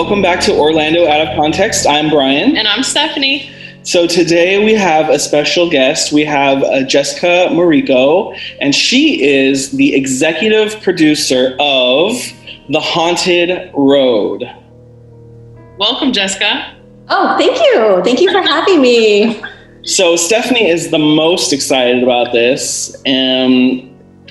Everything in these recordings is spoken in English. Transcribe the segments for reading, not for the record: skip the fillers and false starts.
welcome back to Orlando Out of Context. I'm Brian. And I'm Stephanie. So today we have a special guest. We have Jessica Mariko, and she is the executive producer of The Haunted Road. Welcome, Jessica. Oh, thank you. Thank you for having me. So Stephanie is the most excited about this.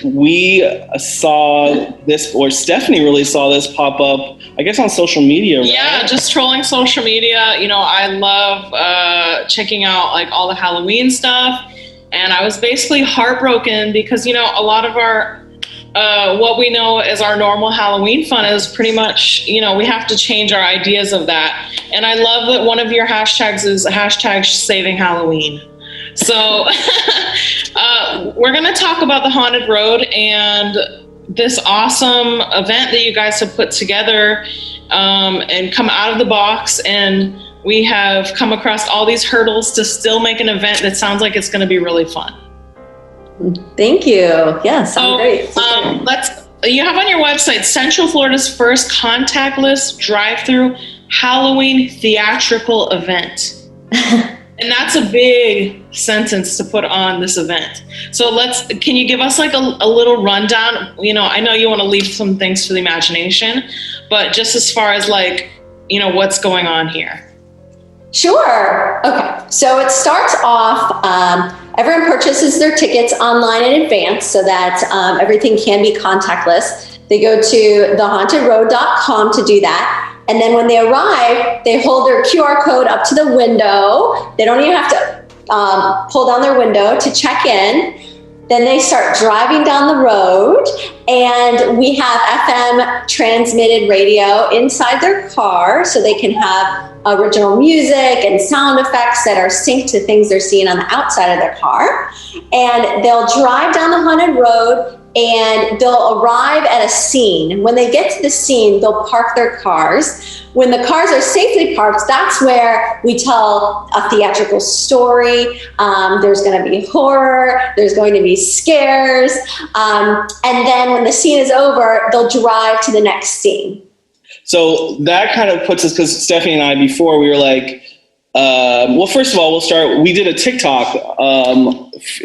We saw this, or Stephanie really saw this pop up, I guess, on social media, right? Yeah, just trolling social media. You know, I love checking out like all the Halloween stuff. And I was basically heartbroken because, you know, a lot of our, what we know as our normal Halloween fun is pretty much, you know, we have to change our ideas of that. And I love that one of your hashtags is hashtag saving Halloween. So we're going to talk about the Haunted Road and this awesome event that you guys have put together and come out of the box. And we have come across all these hurdles to still make an event that sounds like it's going to be really fun. Thank you. Yeah, sounds great. You have on your website Central Florida's first contactless drive-thru Halloween theatrical event. And that's a big sentence to put on this event. So can you give us like a little rundown? You know, I know you want to leave some things to the imagination, but just as far as like, you know, what's going on here? Sure. Okay. So it starts off, everyone purchases their tickets online in advance so that everything can be contactless. They go to thehauntedroad.com to do that. And then when they arrive, they hold their QR code up to the window. They don't even have to pull down their window to check in. Then they start driving down the road, and we have FM transmitted radio inside their car so they can have original music and sound effects that are synced to things they're seeing on the outside of their car. And they'll drive down the haunted road and they'll arrive at a scene. When they get to the scene, they'll park their cars. When the cars are safely parked, that's where we tell a theatrical story. There's going to be horror. There's going to be scares. And then when the scene is over, they'll drive to the next scene. So that kind of puts us, because Stephanie and I, before, we were like, well, first of all, we'll start. We did a TikTok.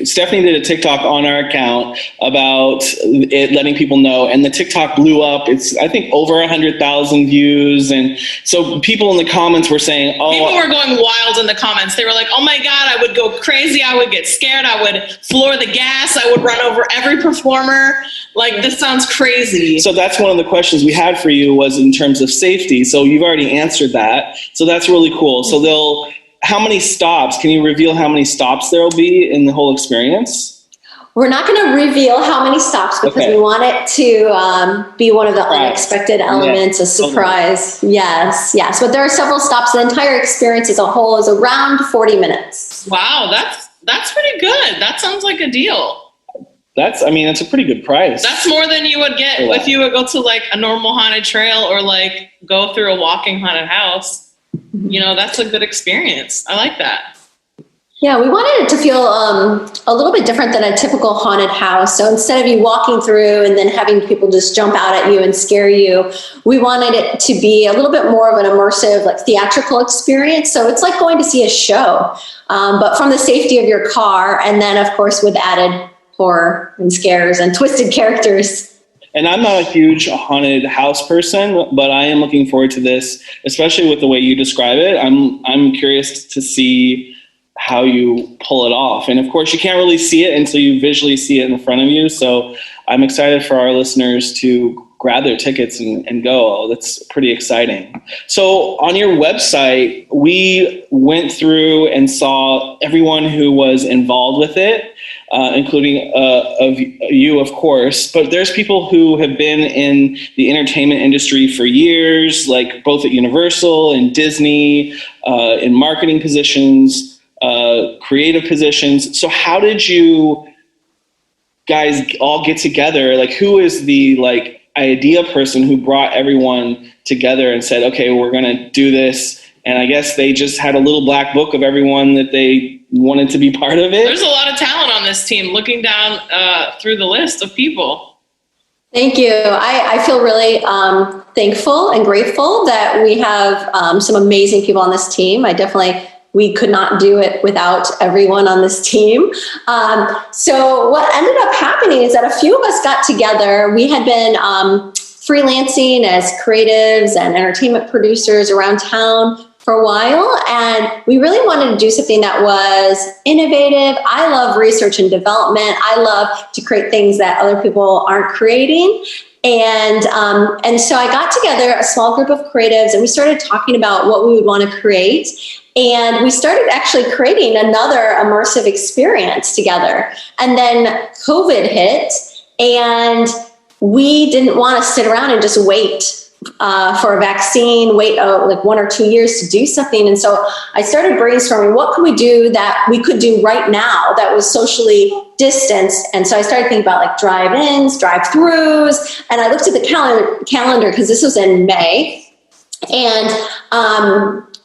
Stephanie did a TikTok on our account about it, letting people know, and the TikTok blew up. It's, I think, over 100,000 views, and so people in the comments were saying, "Oh, people were going wild in the comments. They were like, oh my God, I would go crazy. I would get scared. I would floor the gas. I would run over every performer. Like, this sounds crazy." So that's one of the questions we had for you, was in terms of safety. So you've already answered that. So that's really cool. So how many stops? Can you reveal how many stops there will be in the whole experience? We're not going to reveal how many stops because we want it to be one of the unexpected elements, a surprise. Okay. Yes. But there are several stops. The entire experience as a whole is around 40 minutes. Wow, that's pretty good. That sounds like a deal. That's a pretty good price. That's more than you would get if you would go to like a normal haunted trail or like go through a walking haunted house. You know, that's a good experience. I like that. Yeah, we wanted it to feel a little bit different than a typical haunted house. So instead of you walking through and then having people just jump out at you and scare you, we wanted it to be a little bit more of an immersive, like theatrical experience. So it's like going to see a show, but from the safety of your car. And then, of course, with added horror and scares and twisted characters. And I'm not a huge haunted house person, but I am looking forward to this, especially with the way you describe it. I'm curious to see how you pull it off. And of course, you can't really see it until you visually see it in front of you. So I'm excited for our listeners to grab their tickets and go. Oh, that's pretty exciting. So on your website, we went through and saw everyone who was involved with it, including of you, of course. But there's people who have been in the entertainment industry for years, like both at Universal and Disney, in marketing positions, creative positions. So how did you guys all get together? Like, who is the idea person who brought everyone together and said, okay, we're going to do this? And I guess they just had a little black book of everyone that they wanted to be part of it. There's a lot of talent on this team. Looking down through the list of people. Thank you. I feel really thankful and grateful that we have some amazing people on this team. We could not do it without everyone on this team. So what ended up happening is that a few of us got together. We had been freelancing as creatives and entertainment producers around town for a while, and we really wanted to do something that was innovative. I love research and development. I love to create things that other people aren't creating. And so I got together a small group of creatives, and we started talking about what we would want to create. And we started actually creating another immersive experience together. And then COVID hit, and we didn't want to sit around and just wait for a vaccine, wait like 1 or 2 years to do something. And so I started brainstorming, what could we do that we could do right now that was socially distanced? And so I started thinking about like drive-ins, drive-thrus, and I looked at the calendar because this was in May. And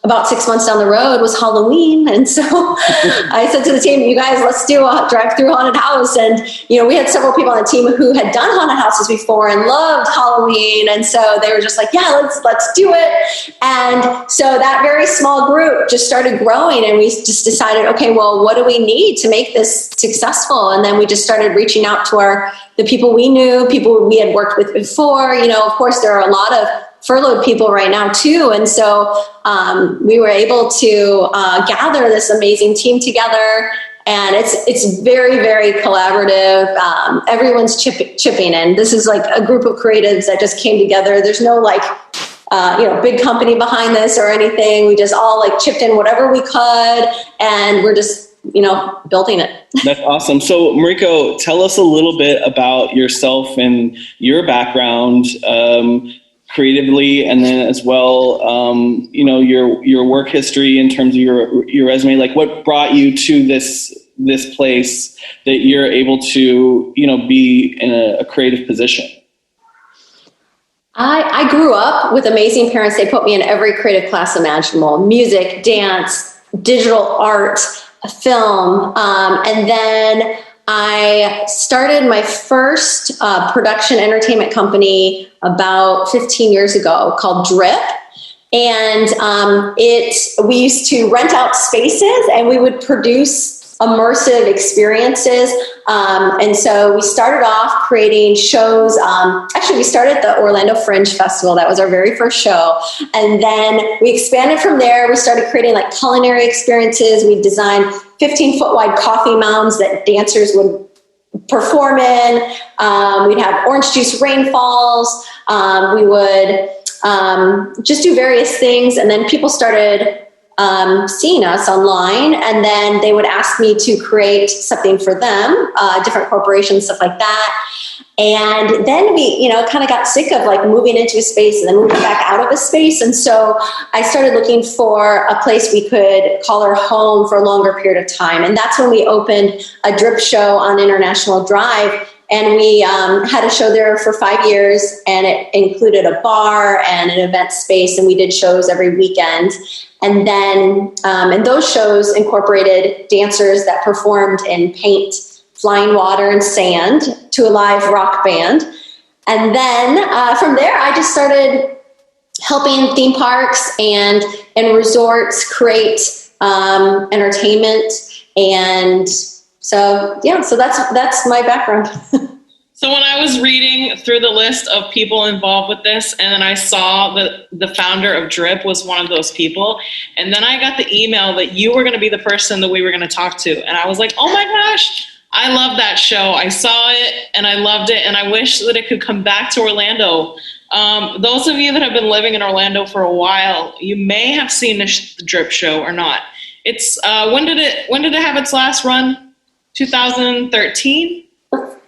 about 6 months down the road was Halloween. And so I said to the team, you guys, let's do a drive-through haunted house. And, we had several people on the team who had done haunted houses before and loved Halloween. And so they were just like, yeah, let's do it. And so that very small group just started growing, and we just decided, okay, well, what do we need to make this successful? And then we just started reaching out to the people we knew, people we had worked with before. Of course, there are a lot of furloughed people right now too. And so we were able to gather this amazing team together, and it's very, very collaborative. Everyone's chipping in. This is like a group of creatives that just came together. There's no big company behind this or anything. We just all chipped in whatever we could, and we're just building it. That's awesome. So Mariko, tell us a little bit about yourself and your background, creatively, and then as well, your work history in terms of your resume. Like, what brought you to this place that you're able to be in a creative position? I grew up with amazing parents. They put me in every creative class imaginable: music, dance, digital art, film, and then I started my first production entertainment company about 15 years ago called Drip. And we used to rent out spaces, and we would produce immersive experiences. And so we started off creating shows. Actually, we started at the Orlando Fringe Festival. That was our very first show. And then we expanded from there. We started creating culinary experiences. We designed 15-foot wide coffee mounds that dancers would perform in. We'd have orange juice rainfalls. We would just do various things. And then people started seeing us online, and then they would ask me to create something for them, different corporations, stuff like that. And then we, kind of got sick of moving into a space and then moving back out of a space. And so I started looking for a place we could call our home for a longer period of time. And that's when we opened a Drip show on International Drive. And we had a show there for 5 years, and it included a bar and an event space, and we did shows every weekend. And then, and those shows incorporated dancers that performed in paint, flying water, and sand to a live rock band. And then from there, I just started helping theme parks and resorts create entertainment. And so that's my background. So when I was reading through the list of people involved with this, and then I saw that the founder of Drip was one of those people, and then I got the email that you were going to be the person that we were going to talk to, and I was like, oh my gosh, I love that show. I saw it and I loved it, and I wish that it could come back to Orlando. Those of you that have been living in Orlando for a while, you may have seen the Drip show or not. It's when did it have its last run? 2013?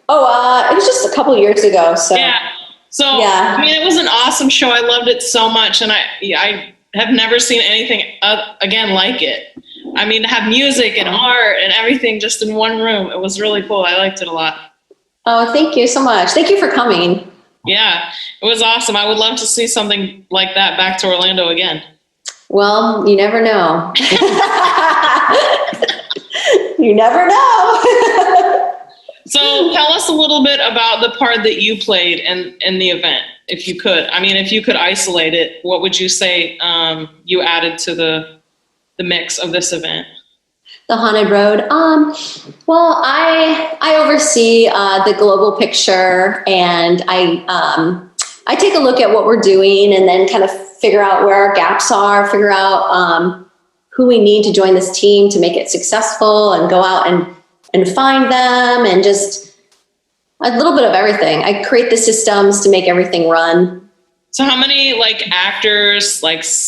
Oh, it was just a couple years ago. So yeah. So yeah. I mean, it was an awesome show. I loved it so much, and I have never seen anything again like it. I mean, to have music and art and everything just in one room, it was really cool. I liked it a lot. Oh, thank you so much. Thank you for coming. Yeah, it was awesome. I would love to see something like that back to Orlando again. Well, you never know. You never know. So tell us a little bit about the part that you played in the event, if you could. I mean, if you could isolate it, what would you say you added to the mix of this event? The Haunted Road. Well, I oversee the global picture, and I take a look at what we're doing, and then kind of figure out where our gaps are, figure out who we need to join this team to make it successful, and go out and find them, and just a little bit of everything. I create the systems to make everything run. So how many actors,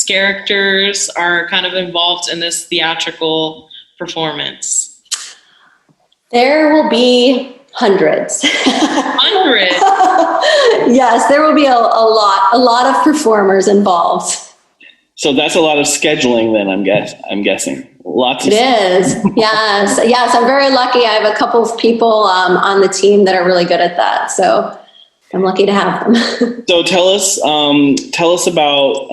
characters are kind of involved in this theatrical performance? There will be hundreds. Hundreds? Yes, there will be a lot of performers involved. So that's a lot of scheduling then, I'm guessing. Lots of It is. Yes. I'm very lucky. I have a couple of people on the team that are really good at that. So I'm lucky to have them. So tell us about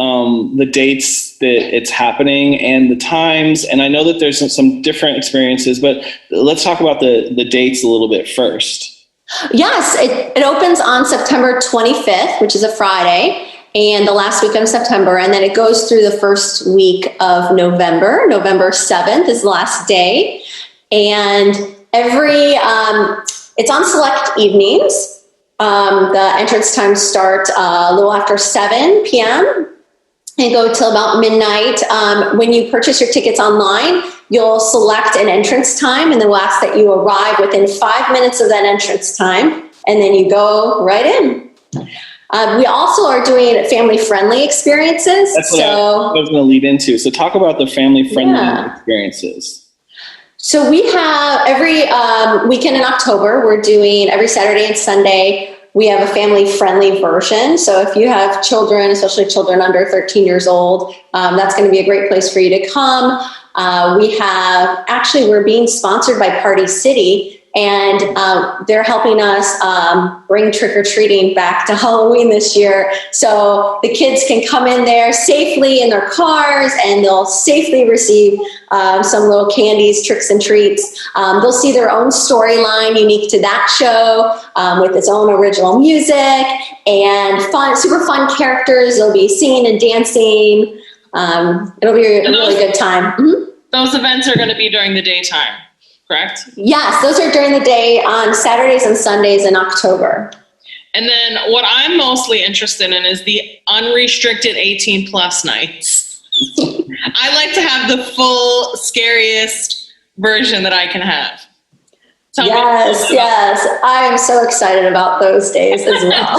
the dates that it's happening and the times. And I know that there's some different experiences, but let's talk about the dates a little bit first. Yes, it opens on September 25th, which is a Friday, and the last week of September. And then it goes through the first week of November. November 7th is the last day. And it's on select evenings. The entrance times start a little after 7 p.m. and go till about midnight. When you purchase your tickets online, you'll select an entrance time, and then we'll ask that you arrive within 5 minutes of that entrance time, and then you go right in. We also are doing family-friendly experiences. That's what I was going to lead into. So talk about the family-friendly experiences. So we have every weekend in October, we're doing every Saturday and Sunday, we have a family-friendly version. So if you have children, especially children under 13 years old, that's going to be a great place for you to come. We're being sponsored by Party City, and they're helping us bring trick-or-treating back to Halloween this year. So the kids can come in there safely in their cars, and they'll safely receive some little candies, tricks and treats. They'll see their own storyline unique to that show with its own original music and super fun characters. They'll be singing and dancing. It'll be a really good time. Mm-hmm. Those events are going to be during the daytime, correct? Yes, those are during the day on Saturdays and Sundays in October. And then what I'm mostly interested in is the unrestricted 18 plus nights. I like to have the full, scariest version that I can have. Yes. I am so excited about those days as well.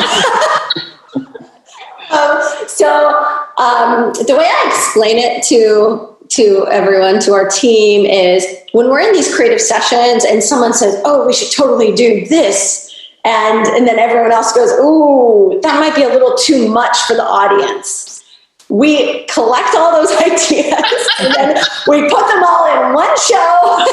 The way I explain it to everyone, to our team, is when we're in these creative sessions and someone says, oh, we should totally do this. And then everyone else goes, ooh, that might be a little too much for the audience. We collect all those ideas and then we put them all in one show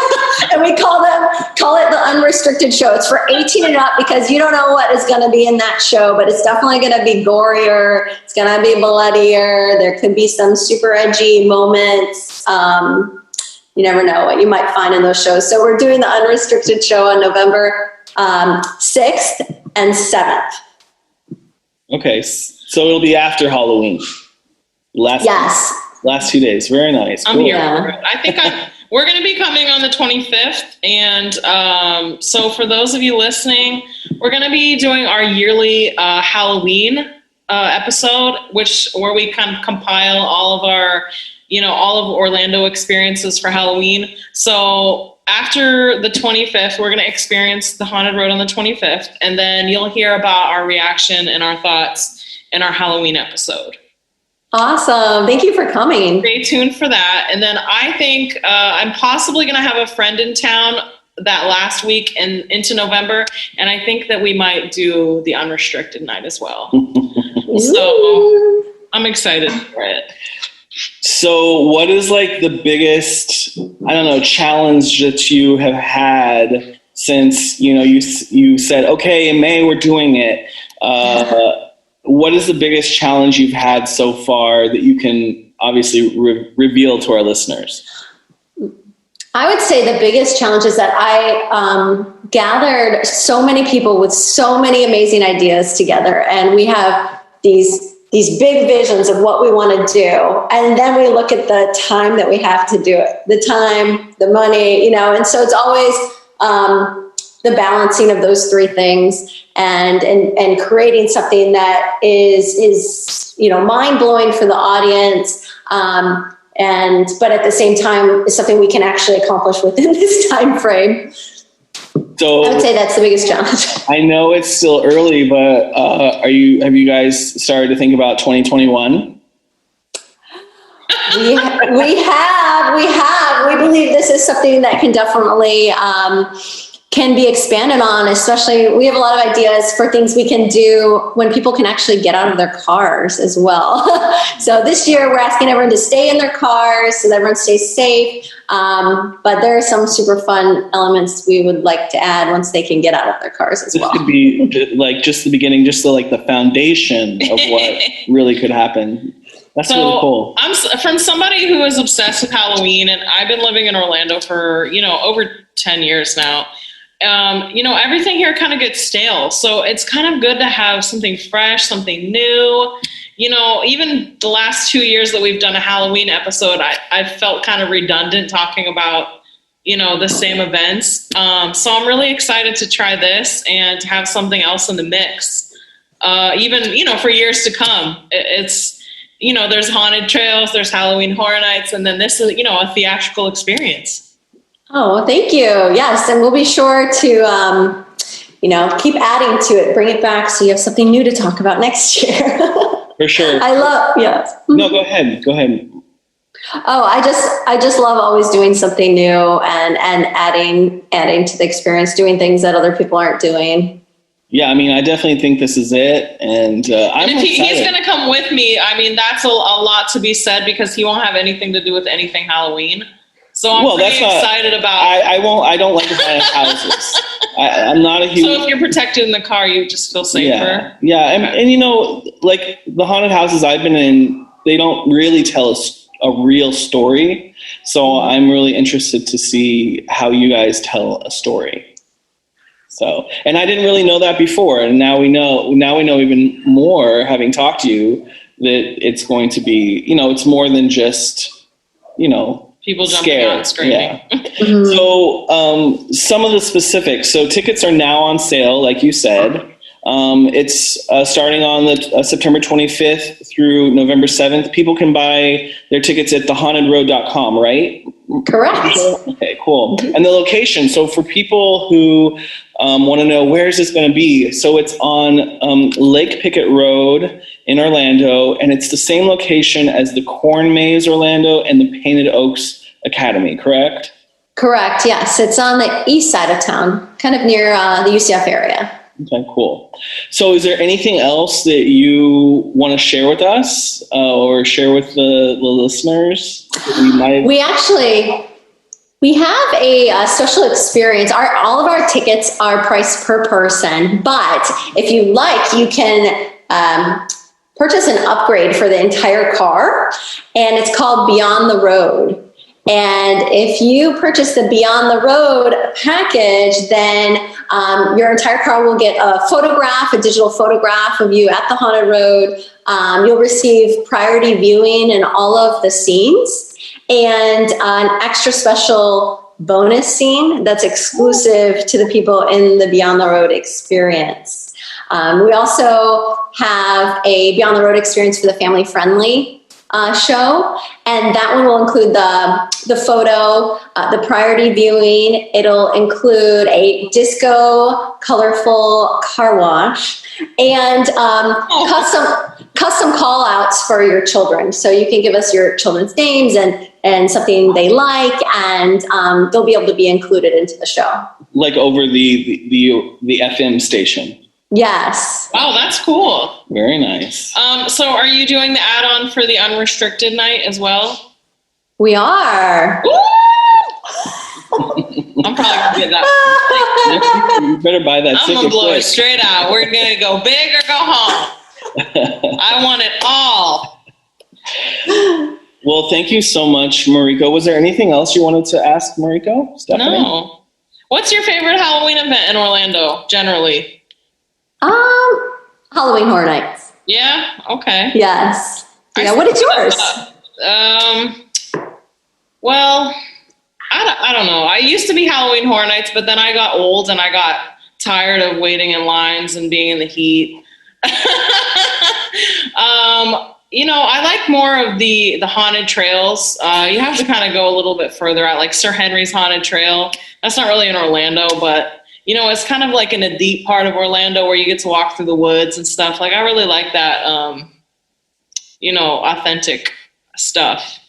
and we call it the unrestricted show. It's for 18 and up because you don't know what is going to be in that show, but it's definitely going to be gorier. It's going to be bloodier. There could be some super edgy moments. You never know what you might find in those shows. So we're doing the unrestricted show on November 6th and 7th. Okay, so it'll be after Halloween. Last 2 days. Very nice. I'm here for it. I think we're going to be coming on the 25th. And so for those of you listening, we're going to be doing our yearly Halloween episode, where we kind of compile all of our, all of Orlando experiences for Halloween. So after the 25th, we're going to experience the Haunted Road on the 25th. And then you'll hear about our reaction and our thoughts in our Halloween episode. Awesome. Thank you for coming. Stay tuned for that. And then I think I'm possibly going to have a friend in town that last week and into November. And I think that we might do the unrestricted night as well. So I'm excited for it. So what is the biggest, challenge that you have had since, you said, okay, in May we're doing it. What is the biggest challenge you've had so far that you can obviously reveal to our listeners? I would say the biggest challenge is that I gathered so many people with so many amazing ideas together, and we have these big visions of what we want to do, and then we look at the time that we have to do it, the time, the money, and so it's always the balancing of those three things, and creating something that is mind blowing for the audience. But at the same time, it's something we can actually accomplish within this time frame. So I would say that's the biggest challenge. I know it's still early, but have you guys started to think about 2021? We have. We believe this is something that can definitely can be expanded on, especially we have a lot of ideas for things we can do when people can actually get out of their cars as well. So this year we're asking everyone to stay in their cars so that everyone stays safe. But there are some super fun elements we would like to add once they can get out of their cars as well. This could be like just the beginning, just the foundation of what really could happen. That's really cool. I'm from somebody who is obsessed with Halloween, and I've been living in Orlando for, over 10 years now. Everything here kind of gets stale. So it's kind of good to have something fresh, something new. Even the last 2 years that we've done a Halloween episode, I felt kind of redundant talking about, the same events. So I'm really excited to try this and to have something else in the mix. Even, for years to come. It's, there's haunted trails, there's Halloween Horror Nights, and then this is, a theatrical experience. Oh, well, thank you. Yes. And we'll be sure to, keep adding to it, bring it back so you have something new to talk about next year. For sure. Yes. No, go ahead. Oh, I just love always doing something new and adding to the experience, doing things that other people aren't doing. Yeah, I definitely think this is it. And I'm excited. He's going to come with me. That's a lot to be said because he won't have anything to do with anything Halloween. So I'm pretty excited about it. I don't like to buy houses. I'm not a huge... So if you're protected in the car, you just feel safer? Yeah. And like the haunted houses I've been in, they don't really tell us a real story. So I'm really interested to see how you guys tell a story. So, and I didn't really know that before. And now we know even more, having talked to you, that it's going to be, it's more than just, people jumping out and screaming. Yeah. Mm-hmm. So some of the specifics. So tickets are now on sale, like you said. It's starting on the September 25th through November 7th. People can buy their tickets at thehauntedroad.com, right? Correct. Okay, cool. Mm-hmm. And the location. So for people who want to know, where is this going to be? So it's on Lake Pickett Road in Orlando, and it's the same location as the Corn Maze Orlando and the Painted Oaks Academy, correct? Correct, yes. It's on the east side of town, kind of near the UCF area. Okay, cool. So is there anything else that you want to share with us or share with the listeners? We have a special experience. All of our tickets are priced per person, but if you like, you can purchase an upgrade for the entire car, and it's called Beyond the Road. And if you purchase the Beyond the Road package, then your entire car will get a digital photograph of you at the Haunted Road. You'll receive priority viewing in all of the scenes, and an extra special bonus scene that's exclusive to the people in the Beyond the Road experience. We also have a Beyond the Road experience for the family-friendly show, and that one will include the photo, the priority viewing. It'll include a disco, colorful car wash, and custom call outs for your children. So you can give us your children's names and something they like, and they'll be able to be included into the show. Like over the FM station. Yes. Wow, that's cool. Very nice. So are you doing the add-on for the unrestricted night as well? We are. Woo! I'm probably going to get that. You better buy that ticket. I'm going to blow it straight out. We're going to go big or go home. I want it all. Well, thank you so much, Mariko. Was there anything else you wanted to ask Mariko? Stephanie? No. What's your favorite Halloween event in Orlando, generally? Halloween Horror Nights. Yeah? Okay. Yes. Yeah, what is yours? Well, I don't know. I used to be Halloween Horror Nights, but then I got old and I got tired of waiting in lines and being in the heat. I like more of the haunted trails. You have to kind of go a little bit further out, like Sir Henry's Haunted Trail. That's not really in Orlando, but it's kind of like in a deep part of Orlando where you get to walk through the woods and stuff. Like, I really like that, authentic stuff.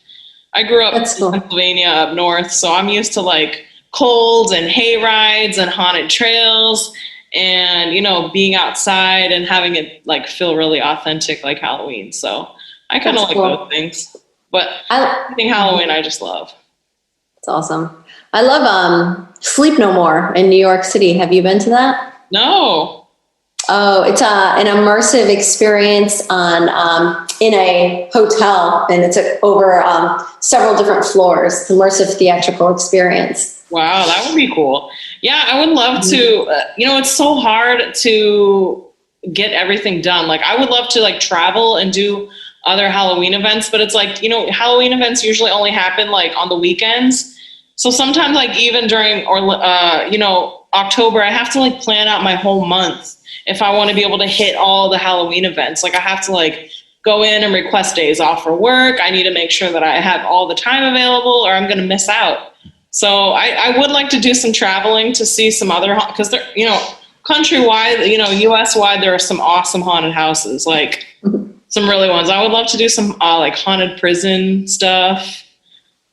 I grew up in Pennsylvania up north, so I'm used to like cold and hay rides and haunted trails and, being outside and having it like feel really authentic like Halloween. So I kind of like those things. But I think Halloween I just love. It's awesome. I love Sleep No More in New York City. Have you been to that? No. Oh, it's an immersive experience in a hotel, and it's over several different floors. It's an immersive theatrical experience. Wow, that would be cool. Yeah, I would love to. It's so hard to get everything done. Like, I would love to like travel and do other Halloween events, but it's like, Halloween events usually only happen like on the weekends. So sometimes like even during October, I have to like plan out my whole month if I want to be able to hit all the Halloween events. Like, I have to like go in and request days off for work. I need to make sure that I have all the time available or I'm going to miss out. So I would like to do some traveling to see some other, because they're, countrywide, US wide, there are some awesome haunted houses, like some really ones. I would love to do some like haunted prison stuff.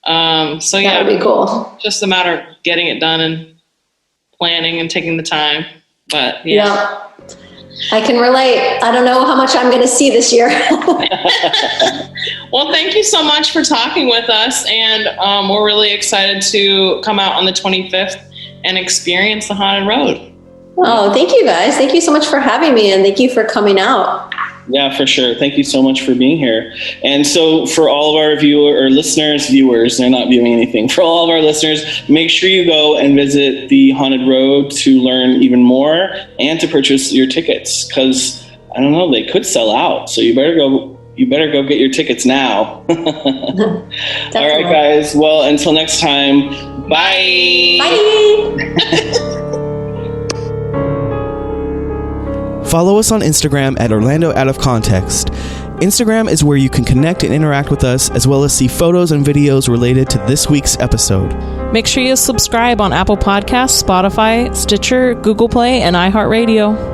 So yeah, that would be cool. Just a matter of getting it done and planning and taking the time. But yeah. I can relate. I don't know how much I'm going to see this year. Well, thank you so much for talking with us. And we're really excited to come out on the 25th and experience the Haunted Road. Oh, thank you guys. Thank you so much for having me. And thank you for coming out. Yeah, for sure. Thank you so much for being here. And so for all of our viewers, they're not viewing anything. For all of our listeners, make sure you go and visit the Haunted Road to learn even more and to purchase your tickets, because I don't know, they could sell out. So you better go get your tickets now. All right, guys. Well, until next time, bye. Bye. Follow us on Instagram at Orlando Out of Context. Instagram is where you can connect and interact with us, as well as see photos and videos related to this week's episode. Make sure you subscribe on Apple Podcasts, Spotify, Stitcher, Google Play, and iHeartRadio.